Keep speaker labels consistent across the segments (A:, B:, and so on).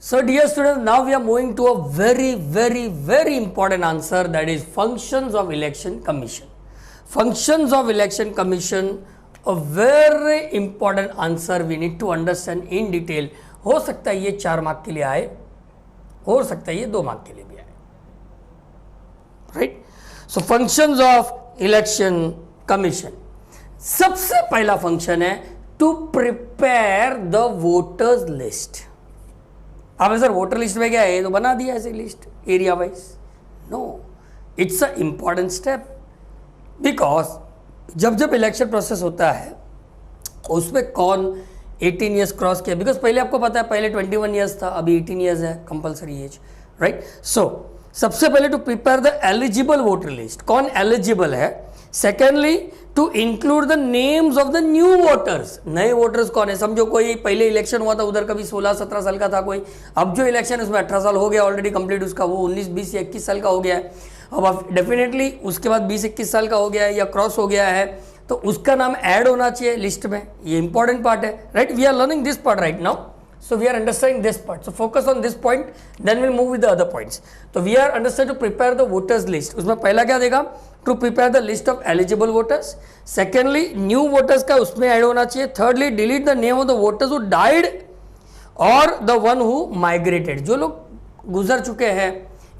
A: So dear students, now we are moving to a very important answer, that is functions of election commission. Functions of election commission, a very important answer we need to understand in detail. हो सकता है ये 4 mark के लिए आए, हो सकता है ये 2 मार्क के लिए भी आए, right. So functions of election commission. सबसे पहला फंक्शन है to prepare the voters list. अब सर वोटर लिस्ट में क्या है, तो बना दिया ऐसे list area wise. No, it's a important step, because जब जब इलेक्शन प्रोसेस होता है उसमें कौन 18 ईयर्स क्रॉस किया, बिकॉज पहले आपको पता है पहले 21 ईयर्स था, अभी 18 ईयर्स है कंपलसरी एज, राइट. सो सबसे पहले to prepare the eligible voter list, कौन एलिजिबल है. Secondly to include the names of the new voters, नए वोटर्स कौन है. समझो कोई पहले इलेक्शन हुआ था उधर कभी 16-17 साल का था कोई, अब जो इलेक्शन है उसमें 18 साल हो गया ऑलरेडी कंप्लीट उसका, वो 19, 20 या 21 साल का हो गया है. अब डेफिनेटली उसके बाद 20-21 साल का हो गया है या क्रॉस हो गया है, तो उसका नाम ऐड होना चाहिए लिस्ट में. ये इंपॉर्टेंट पार्ट है, right. We are learning this part right now, so we are understanding this part, so focus on this point, then we'll move with the other points. So we are understand to prepare the voters list. उसमें पहला क्या देगा, to prepare the list of eligible voters. Secondly, new voters का उसमें add होना चाहिए. Thirdly, delete the name of the voters who died or the one who migrated, जो लोग गुजर चुके हैं,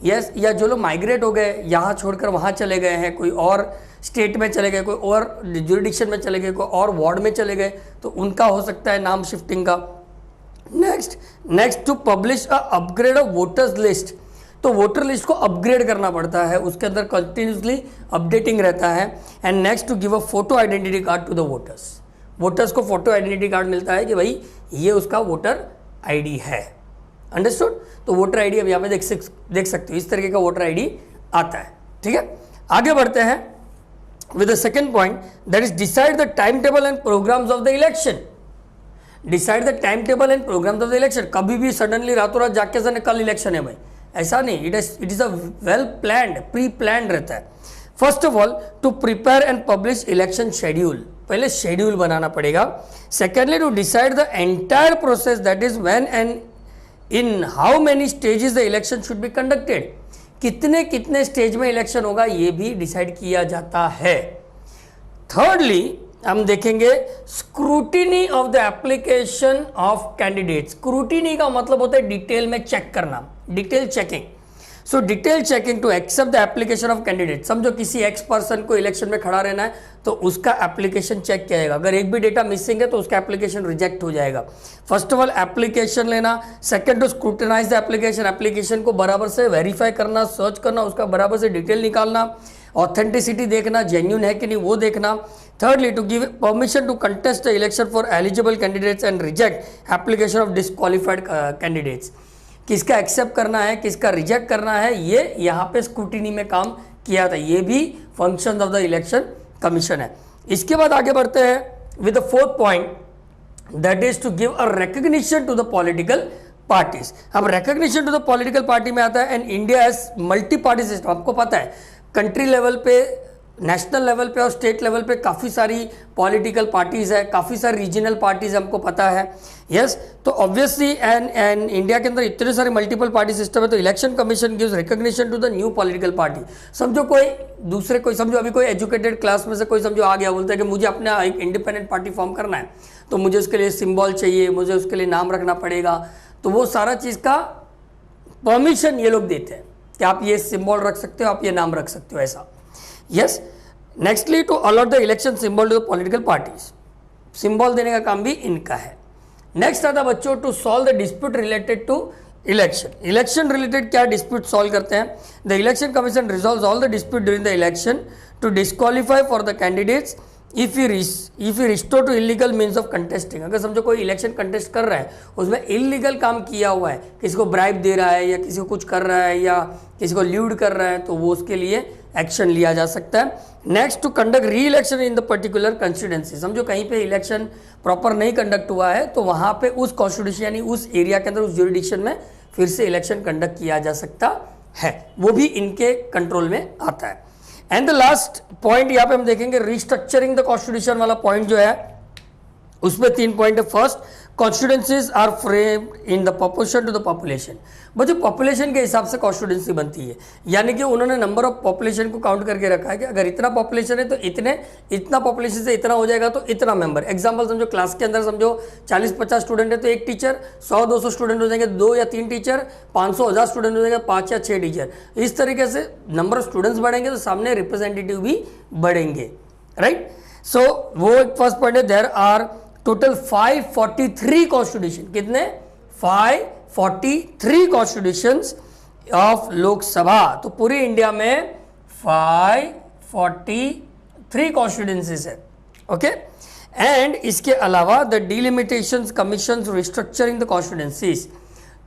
A: yes, या जो लोग माइग्रेट हो गए, यहाँ छोड़कर वहाँ चले गए हैं, कोई और स्टेट में चले गए, कोई और जुरिडिक्शन में चले गए, कोई और वार्ड में चले गए, तो उनका हो सकता है नाम शिफ्टिंग का. Next to publish a upgrade of voters list, तो वोटर लिस्ट को अपग्रेड करना पड़ता है, उसके अंदर कंटिन्यूसली अपडेटिंग रहता है. And next to give a photo identity card to the voters, voters को फोटो आइडेंटिटी कार्ड मिलता है कि भाई ये उसका वोटर आईडी है. अंडरस्टूड. तो वोटर आईडी अब यहाँ पे देख सकते हो, इस तरीके का वोटर आईडी आता है. ठीक है, आगे बढ़ते हैं with the second point, that is decide the time table and programs of the election. Decide the time table and program of the election. कभी भी सडनली रातों रात जाके सर कल इलेक्शन है भाई, ऐसा नहीं. It is a well planned, pre planned रहता है. First of all to prepare and publish election schedule, पहले शेड्यूल बनाना पड़ेगा. Secondly to decide the entire process, that is when and in how many stages the election should be conducted, कितने कितने stage में election होगा ये भी decide किया जाता है. थर्डली हम देखेंगे scrutiny of the application of candidate. Scrutiny का मतलब होता है डिटेल में चेक करना, detail checking. So detail checking to accept the application of candidate. समझो किसी एक्स पर्सन को इलेक्शन में खड़ा रहना है तो उसका एप्लीकेशन चेक किया जाएगा, अगर एक भी डेटा मिसिंग है तो उसका एप्लीकेशन रिजेक्ट हो जाएगा. फर्स्ट ऑफ ऑल एप्लीकेशन लेना. Second to scrutinize the application, application को बराबर से वेरीफाई करना, सर्च करना, उसका बराबर से डिटेल निकालना, ऑथेंटिसिटी देखना, जेन्यून है कि नहीं वो देखना. Thirdly, to give permission to contest the election for eligible candidates and reject application of disqualified candidates. किसका एक्सेप्ट करना है, किसका रिजेक्ट करना है, ये यहाँ पे स्क्रूटिनी में काम किया था. ये भी function of the election commission है. इसके बाद आगे बढ़ते हैं with the fourth point, that is to give a recognition to the political parties. अब recognition to the political party में आता है, and India has multi party system. आपको पता है कंट्री लेवल पे, नेशनल लेवल पे और स्टेट लेवल पे काफ़ी सारी पॉलिटिकल पार्टीज़ है, काफ़ी सारी रीजनल पार्टीज़ हमको पता है. यस, तो ऑब्वियसली एंड इंडिया के अंदर इतने सारे मल्टीपल पार्टी सिस्टम है, तो election commission gives recognition to the new political party. समझो कोई दूसरे, कोई समझो अभी कोई एजुकेटेड क्लास में से कोई समझो आ गया, बोलता है कि मुझे अपना एक इंडिपेंडेंट पार्टी फॉर्म करना है, तो मुझे उसके लिए सिम्बॉल चाहिए, मुझे उसके लिए नाम रखना पड़ेगा, तो वो सारा चीज़ का परमिशन ये लोग देते हैं कि आप ये सिम्बॉल रख सकते हो, आप ये नाम रख सकते हो, ऐसा. Yes, nextly to allot the election symbol to the political parties. Symbol देने का काम भी इनका है. नेक्स्ट आता बच्चों to solve the dispute related to election. Election related क्या डिस्प्यूट सॉल्व करते हैं. The election commission resolves all the dispute during the election to disqualify for the candidates if you restore to illegal means of contesting. अगर समझो कोई election contest कर रहा है, उसमें इलीगल काम किया हुआ है, किसी को ब्राइब दे रहा है या किसी को कुछ कर रहा है या किसी को ल्यूड कर रहा है, तो वो उसके लिए एक्शन लिया जा सकता है. Next to conduct re election in the particular constituency. समझो कहीं पे इलेक्शन प्रॉपर नहीं कंडक्ट हुआ है, तो वहाँ पे उस कॉन्स्टिट्यूशन यानी उस एरिया के अंदर, उस ज्यूरिडिक्शन में फिर से इलेक्शन कंडक्ट किया जा सकता है, वो भी इनके कंट्रोल में आता है. एंड द लास्ट पॉइंट यहाँ पे हम देखेंगे रिस्ट्रक्चरिंग द कॉन्स्टिट्यूशन वाला पॉइंट जो है, उसमें 3 पॉइंट है. First constituencies are framed in the proportion to the population. बच्चों पॉपुलेशन के हिसाब से कॉन्स्टिट्यूंसी बनती है, यानी कि उन्होंने नंबर ऑफ पॉपुलेशन को काउंट करके रखा है कि अगर इतना पॉपुलेशन है तो इतना पॉपुलेशन से इतना हो जाएगा तो इतना मेंबर। एग्जांपल समझो, क्लास के अंदर समझो 40-50 स्टूडेंट है तो एक टीचर, 100-200 स्टूडेंट हो जाएंगे 2 या 3 टीचर, 500-1000 स्टूडेंट हो जाएंगे 5 या 6 टीचर। इस तरीके से नंबर ऑफ स्टूडेंट्स बढ़ेंगे तो सामने रिप्रेजेंटेटिव भी बढ़ेंगे, राइट। सो वो एक फर्स्ट पॉइंट है। There are total 543 constitution. कितने? 543 कॉन्स्टिट्यूशंस ऑफ लोकसभा। तो पूरी इंडिया में 543 कॉन्स्टिट्यूंसीज है, ओके। एंड इसके अलावा the delimitations commission restructuring the constituencies.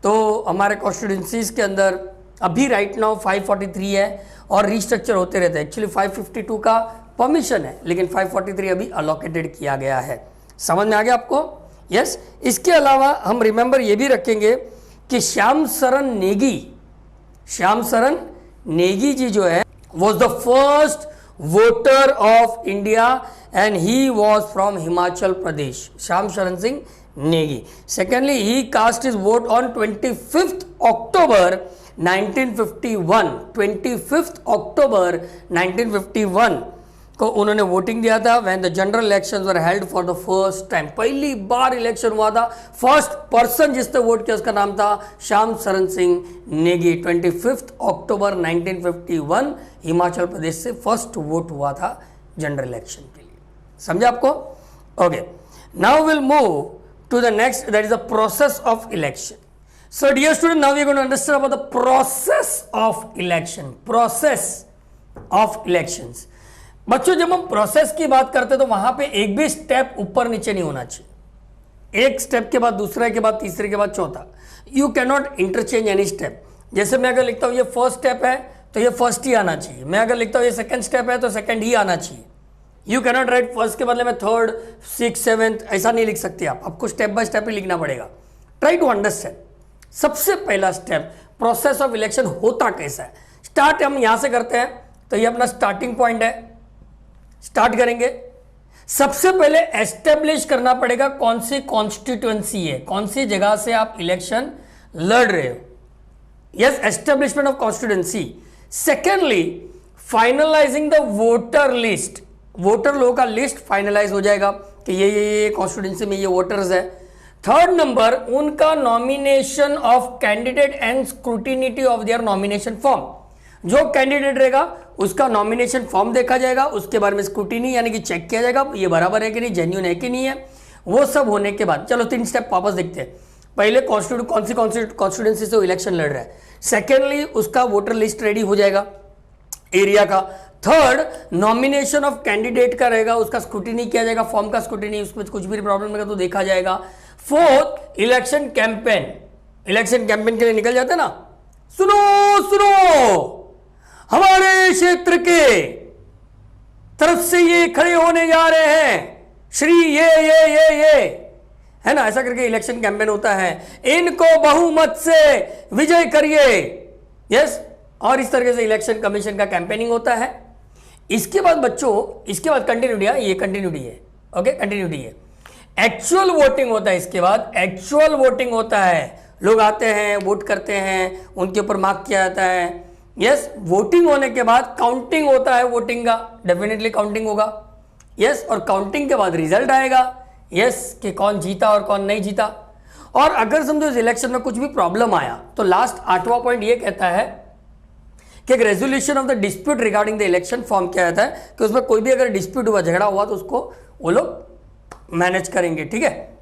A: तो हमारे कॉन्स्टिट्यूंसीज के अंदर अभी राइट नाउ 543 है और रिस्ट्रक्चर होते रहते हैं। एक्चुअली 552 का परमिशन है, लेकिन 543 अभी अलोकेटेड किया गया है। समझ में आ गया आपको? यस। इसके अलावा हम रिमेंबर ये भी रखेंगे कि श्याम शरण नेगी जी जो है was the first voter of India and he was from Himachal Pradesh. Shyam Sharan Singh Negi. Secondly, he cast his vote on 25 October 1951। 25 October 1951 को उन्होंने वोटिंग दिया था। When the general elections were held for the first time. पहली बार इलेक्शन हुआ था। फर्स्ट पर्सन जिसने vote किया उसका नाम था श्याम शरण सिंह नेगी। 25 अक्टूबर 1951 हिमाचल प्रदेश से फर्स्ट वोट हुआ था जनरल इलेक्शन के लिए। समझे आपको? Okay, now will move to the next, that is the process of election. So dear student, now we are going to understand about the process of election. Process of elections. बच्चों जब हम process की बात करते हैं तो वहां पे एक भी स्टेप ऊपर नीचे नहीं होना चाहिए। एक स्टेप के बाद दूसरे के बाद तीसरे के बाद चौथा। You can not interchange any step. जैसे मैं अगर लिखता हूं ये फर्स्ट स्टेप है तो ये फर्स्ट ही आना चाहिए। मैं अगर लिखता हूं ये सेकंड स्टेप है तो सेकंड ही आना चाहिए। You can not right first के बदले में थर्ड, 6th, 7th, ऐसा नहीं लिख सकते आप। आपको स्टेप बाय स्टेप ही लिखना पड़ेगा। Try to understand. सबसे पहला स्टेप, प्रोसेस ऑफ इलेक्शन होता कैसा है। स्टार्ट हम यहां से करते हैं, तो ये अपना स्टार्टिंग पॉइंट है। स्टार्ट करेंगे। सबसे पहले एस्टेब्लिश करना पड़ेगा कौन सी कॉन्स्टिट्यूएंसी है, कौन सी जगह से आप इलेक्शन लड़ रहे हो। Yes, establishment of constituency. Secondly, finalizing the voter list. Voter लोगों का लिस्ट फाइनलाइज हो जाएगा कि ये कॉन्स्टिट्यूएंसी में ये वोटर्स है। थर्ड नंबर, उनका nomination of candidate and scrutiny of their nomination form. जो कैंडिडेट रहेगा उसका नॉमिनेशन फॉर्म देखा जाएगा, उसके बारे में स्क्रूटिनी यानी कि चेक किया जाएगा ये बराबर है कि नहीं, जेन्युइन है कि नहीं है। वो सब होने के बाद चलो 3 स्टेप वापस देखते हैं। पहले कौन सी कॉन्स्टिट्यूएंसी से इलेक्शन लड़ रहा है। सेकेंडली, उसका वोटर लिस्ट रेडी हो जाएगा एरिया का। थर्ड, नॉमिनेशन ऑफ कैंडिडेट का रहेगा, उसका स्क्रूटिनी किया जाएगा, फॉर्म का स्क्रूटिनी, उसमें कुछ भी प्रॉब्लम रहेगा तो देखा जाएगा। Fourth, election campaign. Election campaign के लिए निकल जाते हैं ना। सुनो, हमारे क्षेत्र के तरफ से ये खड़े होने जा रहे हैं श्री ये है ना, ऐसा करके इलेक्शन कैंपेन होता है। इनको बहुमत से विजय करिए। यस, और इस तरीके से इलेक्शन कमीशन का कैंपेनिंग होता है। इसके बाद बच्चों, इसके बाद कंटिन्यूटी है, ये कंटिन्यूटी है। ओके, कंटिन्यूटी है। एक्चुअल वोटिंग होता है। इसके बाद एक्चुअल वोटिंग होता है। लोग आते हैं, वोट करते हैं, उनके ऊपर मार्क किया जाता है। यस, वोटिंग होने के बाद काउंटिंग होता है। वोटिंग का डेफिनेटली काउंटिंग होगा। यस, और काउंटिंग के बाद रिजल्ट आएगा। यस, कि कौन जीता और कौन नहीं जीता। और अगर समझो इस इलेक्शन में कुछ भी प्रॉब्लम आया तो लास्ट 8वां पॉइंट ये कहता है कि एक resolution of the dispute regarding the election form किया जाता है कि उसमें कोई भी अगर डिस्प्यूट हुआ, झगड़ा हुआ तो उसको वो लोग मैनेज करेंगे। ठीक है,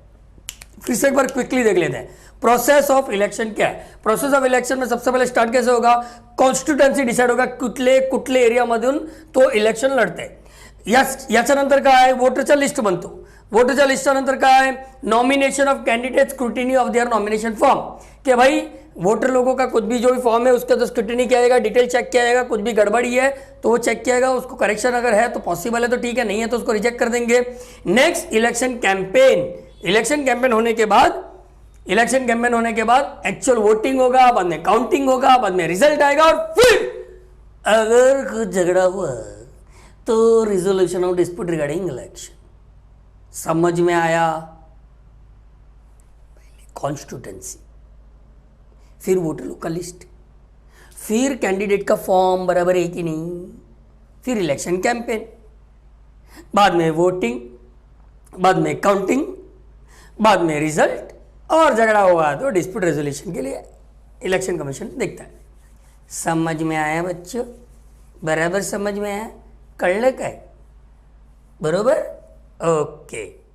A: फिर से एक बार क्विकली देख लेते हैं प्रोसेस ऑफ इलेक्शन क्या है। प्रोसेस ऑफ इलेक्शन में सबसे पहले स्टार्ट कैसे होगा, कॉन्स्टिट्युएंसी डिसाइड होगा कुठले कुठले एरियामधून तो इलेक्शन लढते। याच्यानंतर काय आहे, वोटरचा लिस्ट बनतो। वोटरच्या लिस्टानंतर काय आहे, nomination of candidate, scrutiny of their nomination form, कि भाई वोटर लोगों का कुछ भी जो भी फॉर्म है उसका तो स्क्रूटिनी किया जाएगा, डिटेल चेक किया जाएगा, कुछ भी गड़बड़ी है तो वो चेक किया जाएगा, उसको करेक्शन अगर है तो पॉसिबल है तो ठीक है, नहीं है तो उसको रिजेक्ट कर देंगे। Next, election campaign. Election campaign होने के बाद एक्चुअल वोटिंग होगा, बाद में काउंटिंग होगा, बाद में रिजल्ट आएगा और फिर अगर कुछ झगड़ा हुआ तो resolution of dispute regarding election. समझ में आया? कॉन्स्टिट्यूटेंसी, फिर वोटर लोकल लिस्ट, फिर कैंडिडेट का फॉर्म बराबर है कि नहीं, फिर इलेक्शन कैंपेन, बाद में वोटिंग, बाद में काउंटिंग, बाद में रिजल्ट, और झगड़ा हुआ तो डिस्प्यूट रेजोल्यूशन के लिए इलेक्शन कमीशन देखता है. समझ में आया बच्चों? बराबर समझ में आया? कळलं काय? बरोबर? ओके.